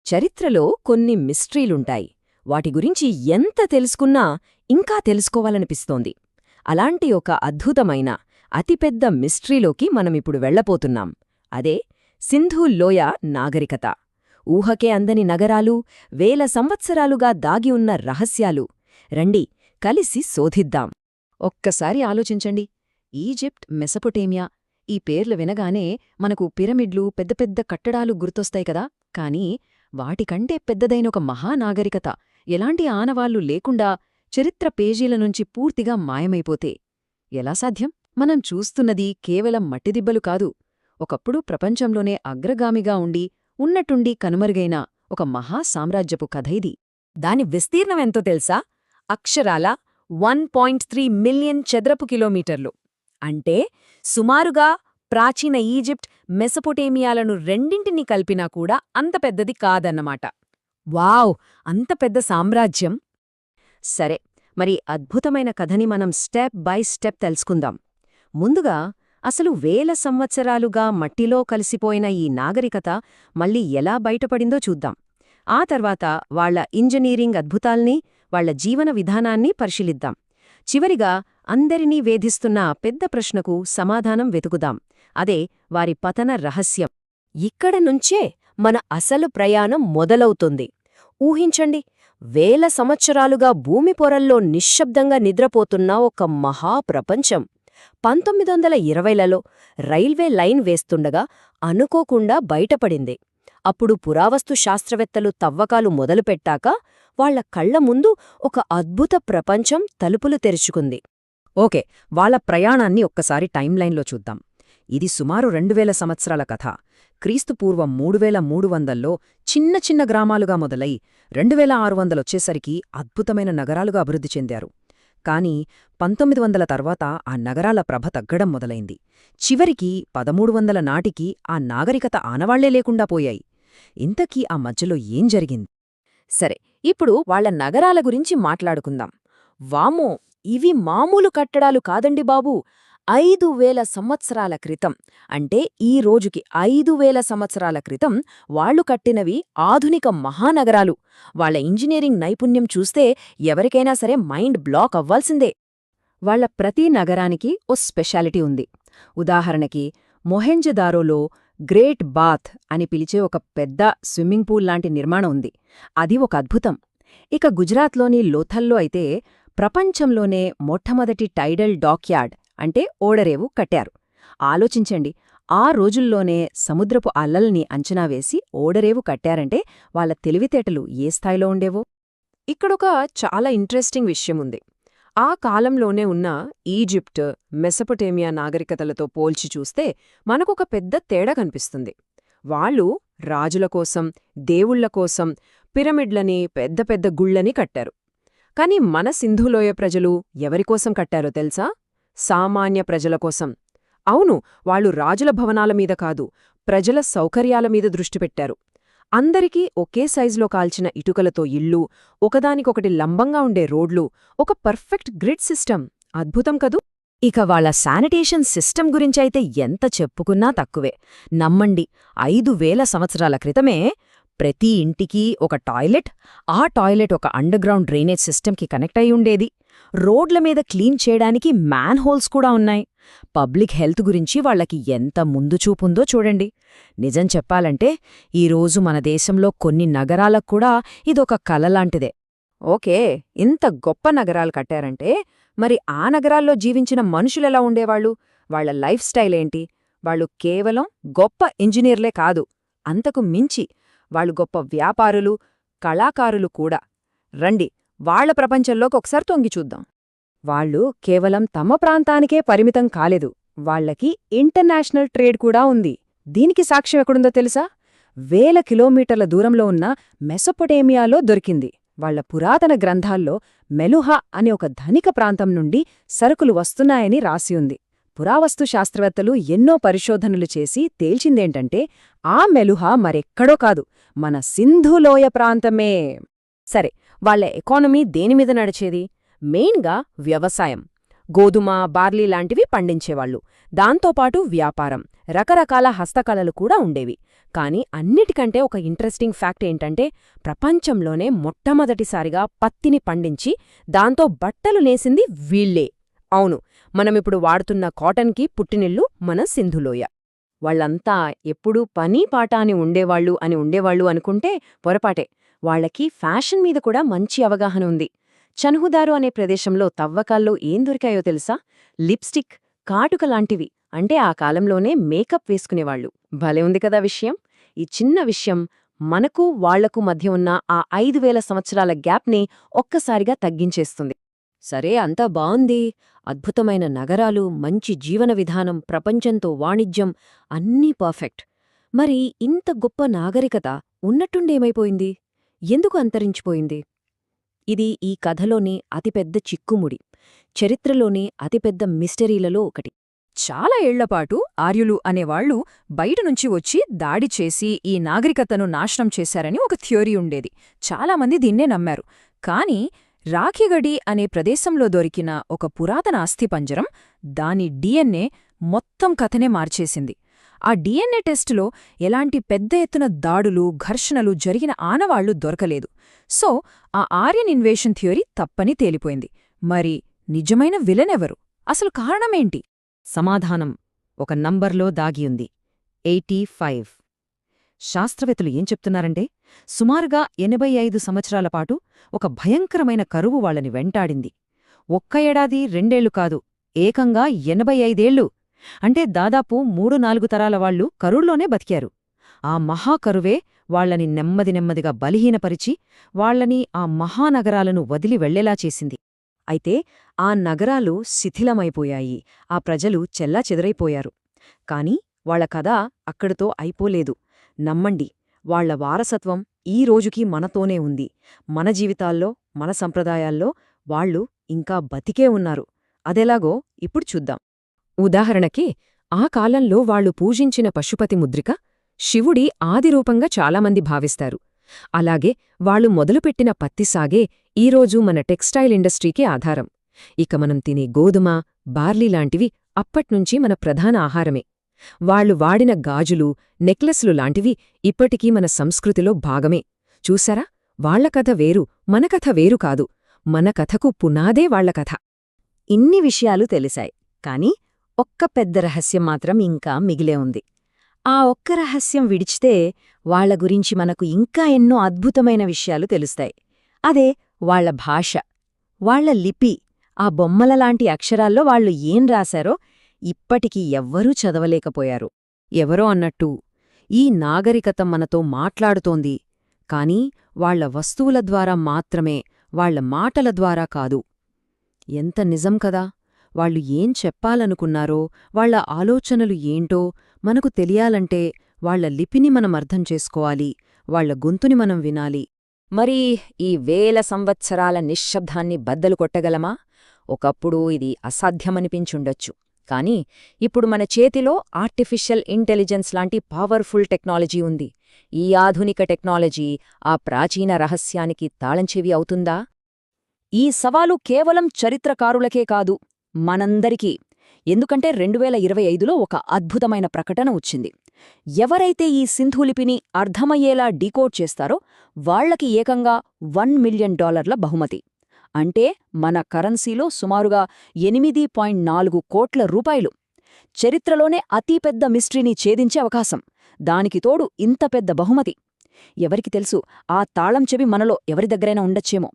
చరిత్రలో కొన్ని మిస్టరీలుంటాయి. వాటి గురించి ఎంత తెలుసుకున్నా ఇంకా తెలుసుకోవాలనిపిస్తోంది. అలాంటి ఒక అద్భుతమైన అతిపెద్ద మిస్టరీలోకి మనమిప్పుడు వెళ్లపోతున్నాం. అదే సింధు లోయ నాగరికత. ఊహకే అందని నగరాలు, వేల సంవత్సరాలుగా దాగి ఉన్న రహస్యాలు. రండి కలిసి శోధిద్దాం. ఒక్కసారి ఆలోచించండి. ఈజిప్ట్, మెసొపొటేమియా ఈ పేర్లు వినగానే మనకు పిరమిడ్లు, పెద్ద పెద్ద కట్టడాలు గుర్తొస్తాయి కదా. కానీ వాటికంటే పెద్దదైన ఒక మహానాగరికత ఎలాంటి ఆనవాళ్లు లేకుండా చరిత్ర పేజీల నుంచి పూర్తిగా మాయమైపోతే ఎలా సాధ్యం? మనం చూస్తున్నది కేవలం మట్టిదిబ్బలు కాదు. ఒకప్పుడు ప్రపంచంలోనే అగ్రగామిగా ఉండి ఉన్నట్టుండి కనుమరుగైన ఒక మహాసామ్రాజ్యపు కథ ఇది. దాని విస్తీర్ణమెంతో తెలుసా? అక్షరాల 1.3 మిలియన్ చదరపు కిలోమీటర్లు. అంటే సుమారుగా ప్రాచీన ఈజిప్ట్, మెసొపొటేమియాలను రెండింటినీ కలిపినా కూడా అంత పెద్దది కాదన్నమాట. వావ్! అంత పెద్ద సామ్రాజ్యం! సరే, మరి అద్భుతమైన కథని మనం స్టెప్ బై స్టెప్ తెలుసుకుందాం. ముందుగా అసలు వేల సంవత్సరాలుగా మట్టిలో కలిసిపోయిన ఈ నాగరికత మళ్ళీ ఎలా బయటపడిందో చూద్దాం. ఆ తర్వాత వాళ్ల ఇంజనీరింగ్ అద్భుతాల్ని, వాళ్ల జీవన విధానాన్ని పరిశీలిద్దాం. చివరిగా అందరినీ వేధిస్తున్న పెద్ద ప్రశ్నకు సమాధానం వెతుకుదాం. అదే వారి పతన రహస్యం. ఇక్కడ నుంచే మన అసలు ప్రయాణం మొదలవుతుంది. ఊహించండి, వేల సంవత్సరాలుగా భూమి పొరల్లో నిశ్శబ్దంగా నిద్రపోతున్న ఒక మహాప్రపంచం 1920లలో రైల్వే లైన్ వేస్తుండగా అనుకోకుండా బయటపడింది. అప్పుడు పురావస్తు శాస్త్రవేత్తలు తవ్వకాలు మొదలుపెట్టాక వాళ్ల కళ్ల ముందు ఒక అద్భుత ప్రపంచం తలుపులు తెరుచుకుంది. ఓకే, వాళ్ల ప్రయాణాన్ని ఒక్కసారి టైంలైన్లో చూద్దాం. ఇది సుమారు 2000 సంవత్సరాల కథ. క్రీస్తుపూర్వం 3300లో చిన్న చిన్న గ్రామాలుగా మొదలై 2600 అద్భుతమైన నగరాలుగా అభివృద్ధి చెందారు. కాని 1900 తర్వాత ఆ నగరాల ప్రభ తగ్గడం మొదలైంది. చివరికి 1300 నాటికి ఆ నాగరికత ఆనవాళ్లే లేకుండా పోయాయి. ఇంతకీ ఆ మధ్యలో ఏం జరిగింది? సరే, ఇప్పుడు వాళ్ల నగరాల గురించి మాట్లాడుకుందాం. వామ్మో, ఇవి మామూలు కట్టడాలు కాదండి బాబూ! 5000 సంవత్సరాల క్రితం, అంటే ఈ రోజుకి 5000 సంవత్సరాల క్రితం వాళ్లు కట్టినవి ఆధునిక మహానగరాలు. వాళ్ల ఇంజనీరింగ్ నైపుణ్యం చూస్తే ఎవరికైనా సరే మైండ్ బ్లాక్ అవ్వాల్సిందే. వాళ్ల ప్రతి నగరానికి ఓ స్పెషాలిటీ ఉంది. ఉదాహరణకి మొహెంజదారోలో గ్రేట్ బాత్ అని పిలిచే ఒక పెద్ద స్విమ్మింగ్ పూల్ లాంటి నిర్మాణం ఉంది. అది ఒక అద్భుతం. ఇక గుజరాత్లోని లోథల్లో అయితే ప్రపంచంలోనే మొట్టమొదటి టైడల్ డాక్యార్డ్ అంటే ఓడరేవు కట్టారు. ఆలోచించండి, ఆ రోజుల్లోనే సముద్రపు అలల్ని అంచనా వేసి ఓడరేవు కట్టారంటే వాళ్ల తెలివితేటలు ఏ స్థాయిలో ఉండేవో. ఇక్కడొక చాలా ఇంట్రెస్టింగ్ విషయముంది. ఆ కాలంలోనే ఉన్న ఈజిప్ట్, మెసొపొటేమియా నాగరికతలతో పోల్చి చూస్తే మనకొక పెద్ద తేడా కనిపిస్తుంది. వాళ్ళు రాజుల కోసం, దేవుళ్ల కోసం పిరమిడ్లని, పెద్ద పెద్ద గుళ్లని కట్టారు. కాని మన సింధులోయ ప్రజలు ఎవరికోసం కట్టారో తెలుసా? సామాన్య ప్రజల కోసం. అవును, వాళ్ళు రాజుల భవనాల మీద కాదు, ప్రజల సౌకర్యాల మీద దృష్టి పెట్టారు. అందరికీ ఒకే సైజులో కాల్చిన ఇటుకలతో ఇళ్ళు, ఒకదానికొకటి లంబంగా ఉండే రోడ్లు, ఒక పర్ఫెక్ట్ గ్రిడ్ సిస్టమ్. అద్భుతం కదూ! ఇక వాళ్ల శానిటేషన్ సిస్టమ్ గురించైతే ఎంత చెప్పుకున్నా తక్కువే. నమ్మండి, 5000 సంవత్సరాల క్రితమే ప్రతి ఇంటికి ఒక టాయిలెట్, ఆ టాయిలెట్ ఒక అండర్గ్రౌండ్ డ్రైనేజ్ సిస్టమ్కి కనెక్ట్ అయి ఉండేది. రోడ్ల మీద క్లీన్ చేయడానికి మ్యాన్ హోల్స్ కూడా ఉన్నాయి. పబ్లిక్ హెల్త్ గురించి వాళ్లకి ఎంత ముందుచూపుందో చూడండి. నిజం చెప్పాలంటే ఈరోజు మన దేశంలో కొన్ని నగరాలకు కూడా ఇదొక కలలాంటిదే. ఓకే, ఇంత గొప్ప నగరాలు కట్టారంటే మరి ఆ నగరాల్లో జీవించిన మనుషులెలా ఉండేవాళ్లు? వాళ్ల లైఫ్ స్టైల్ ఏంటి? వాళ్ళు కేవలం గొప్ప ఇంజనీర్లే కాదు, అంతకు మించి వాళ్ళు గొప్ప వ్యాపారులు, కళాకారులు కూడా. రండి, వాళ్ల ప్రపంచంలోకి ఒకసారి తొంగి చూద్దాం. వాళ్ళు కేవలం తమ ప్రాంతానికే పరిమితం కాలేదు, వాళ్లకి ఇంటర్నేషనల్ ట్రేడ్ కూడా ఉంది. దీనికి సాక్ష్యం ఎక్కడుందో తెలుసా? వేల కిలోమీటర్ల దూరంలో ఉన్న మెసొపొటేమియాలో దొరికింది. వాళ్ల పురాతన గ్రంథాల్లో మెలుహా అనే ఒక ధనిక ప్రాంతం నుండి సరుకులు వస్తున్నాయని రాసి ఉంది. పురావస్తు శాస్త్రవేత్తలు ఎన్నో పరిశోధనలు చేసి తేల్చిందేంటంటే ఆ మెలుహా మరెక్కడో కాదు, మన సింధులోయ ప్రాంతమే. సరే, వాళ్ల ఎకానమీ దేనిమీద నడిచేది? మెయిన్గా వ్యవసాయం. గోధుమ, బార్లీ లాంటివి పండించేవాళ్లు. దాంతోపాటు వ్యాపారం, రకరకాల హస్తకళలు కూడా ఉండేవి. కాని అన్నిటికంటే ఒక ఇంట్రెస్టింగ్ ఫ్యాక్ట్ ఏంటంటే, ప్రపంచంలోనే మొట్టమొదటిసారిగా పత్తిని పండించి దాంతో బట్టలు నేసింది వీళ్లే. అవును, మనమిప్పుడు వాడుతున్న కాటన్కి పుట్టినిల్లు మన సింధులోయ. వాళ్లంతా ఎప్పుడూ పనీ పాట అని ఉండేవాళ్లు అనుకుంటే పొరపాటే. వాళ్లకి ఫ్యాషన్ మీద కూడా మంచి అవగాహన ఉంది. చన్హుదారు అనే ప్రదేశంలో తవ్వకాల్లో ఏం దొరికాయో తెలుసా? లిప్స్టిక్, కాటుక లాంటివి. అంటే ఆ కాలంలోనే మేకప్ వేసుకునేవాళ్లు. భలే ఉంది కదా విషయం. ఈ చిన్న విషయం మనకు వాళ్లకు మధ్య ఉన్న ఆ 5000 సంవత్సరాల గ్యాప్ని ఒక్కసారిగా తగ్గించేస్తుంది. సరే, అంతా బావుంది. అద్భుతమైన నగరాలు, మంచి జీవన విధానం, ప్రపంచంతో వాణిజ్యం అన్నీ పర్ఫెక్ట్. మరి ఇంత గొప్ప నాగరికత ఉన్నట్టుండేమైపోయింది? ఎందుకు అంతరించిపోయింది? ఇది ఈ కథలోని అతిపెద్ద చిక్కుముడి, చరిత్రలోని అతిపెద్ద మిస్టరీలలో ఒకటి. చాలా ఏళ్లపాటు ఆర్యులు అనేవాళ్లు బయటనుంచి వచ్చి దాడి చేసి ఈ నాగరికతను నాశనం చేశారని ఒక థియోరీ ఉండేది. చాలామంది దీన్నే నమ్మారు. కాని రాఖిగడి అనే ప్రదేశంలో దొరికిన ఒక పురాతన అస్థిపంజరం, దాని డిఎన్ఏ మొత్తం కథనే మార్చేసింది. ఆ డిఎన్ఏ టెస్టులో ఎలాంటి పెద్ద ఎత్తున దాడులు, ఘర్షణలు జరిగిన ఆనవాళ్లు దొరకలేదు. సో ఆ ఆర్యన్ ఇన్వేషన్ థియోరీ తప్పని తేలిపోయింది. మరి నిజమైన విలనెవరు? అసలు కారణమేంటి? సమాధానం ఒక నంబర్లో దాగియుంది: 85. శాస్త్రవేత్తలు ఏం చెప్తున్నారంటే, సుమారుగా 85 సంవత్సరాల పాటు ఒక భయంకరమైన కరువు వాళ్లని వెంటాడింది. ఒక్క ఏడాది, 2 ఏళ్లు కాదు, ఏకంగా 85 ఏళ్లు. అంటే దాదాపు 3-4 తరాల వాళ్లు కరువులోనే బతికారు. ఆ మహాకరువే వాళ్లని నెమ్మదిగా బలహీనపరిచి వాళ్లని ఆ మహానగరాలను వదిలి వెళ్లేలా చేసింది. అయితే ఆ నగరాలు శిథిలమైపోయాయి, ఆ ప్రజలు చెల్లాచెదరైపోయారు. కాని వాళ్ల కథ అక్కడితో అయిపోలేదు. నమ్మండి, వాళ్ల వారసత్వం ఈ రోజుకీ మనతోనే ఉంది. మన జీవితాల్లో, మన సంప్రదాయాల్లో వాళ్లు ఇంకా బతికే ఉన్నారు. అదెలాగో ఇప్పుడు చూద్దాం. ఉదాహరణకి, ఆ కాలంలో వాళ్లు పూజించిన పశుపతి ముద్రిక శివుడి ఆదిరూపంగా చాలామంది భావిస్తారు. అలాగే వాళ్లు మొదలుపెట్టిన పత్తిసాగే ఈరోజు మన టెక్స్టైల్ ఇండస్ట్రీకి ఆధారం. ఇక మనం తినే గోధుమ, బార్లీ లాంటివి అప్పట్నుంచి మన ప్రధాన ఆహారమే. వాళ్లు వాడిన గాజులు, నెక్లెస్లు లాంటివి ఇప్పటికీ మన సంస్కృతిలో భాగమే. చూసారా, వాళ్ల కథ వేరు, మన కథ వేరు కాదు. మన కథకు పునాదే వాళ్ల కథ. ఇన్ని విషయాలు తెలిసాయి, కాని ఒక్క పెద్ద రహస్యం మాత్రం ఇంకా మిగిలే ఉంది. ఆ ఒక్క రహస్యం విడిచితే వాళ్ల గురించి మనకు ఇంకా ఎన్నో అద్భుతమైన విషయాలు తెలుస్తాయి. అదే వాళ్ల భాష, వాళ్ల లిపి. ఆ బొమ్మలలాంటి అక్షరాల్లో వాళ్లు ఏం రాశారో ఇప్పటికీ ఎవ్వరూ చదవలేకపోయారు. ఎవరో అన్నట్టు, ఈ నాగరికత మనతో మాట్లాడుతోంది, కాని వాళ్ల వస్తువుల ద్వారా మాత్రమే, వాళ్ల మాటల ద్వారా కాదు. ఎంత నిజం కదా! వాళ్లు ఏం చెప్పాలనుకున్నారో, వాళ్ల ఆలోచనలు ఏంటో మనకు తెలియాలంటే వాళ్ల లిపిని మనం అర్థం చేసుకోవాలి, వాళ్ల గొంతుని మనం వినాలి. మరి ఈ వేల సంవత్సరాల నిశ్శబ్దాన్ని బద్దలు కొట్టగలమా? ఒకప్పుడు ఇది అసాధ్యమనిపించుండొచ్చు. కాని ఇప్పుడు మన చేతిలో ఆర్టిఫిషియల్ ఇంటెలిజెన్స్ లాంటి పవర్ఫుల్ టెక్నాలజీ ఉంది. ఈ ఆధునిక టెక్నాలజీ ఆ ప్రాచీన రహస్యానికి తాళంచెవి అవుతుందా? ఈ సవాలు కేవలం చరిత్రకారులకే కాదు, మనందరికీ. ఎందుకంటే 2025లో ఒక అద్భుతమైన ప్రకటన వచ్చింది. ఎవరైతే ఈ సింధులిపిని అర్థమయ్యేలా డీకోడ్ చేస్తారో వాళ్లకి ఏకంగా $1 మిలియన్ బహుమతి. అంటే మన కరెన్సీలో సుమారుగా 8.4 కోట్ల రూపాయలు. చరిత్రలోనే అతిపెద్ద మిస్టరీని ఛేదించే అవకాశం. దానికి తోడు ఇంత పెద్ద బహుమతి. ఎవరికి తెలుసు, ఆ తాళం చెవి మనలో ఎవరి దగ్గరైనా ఉండొచ్చేమో.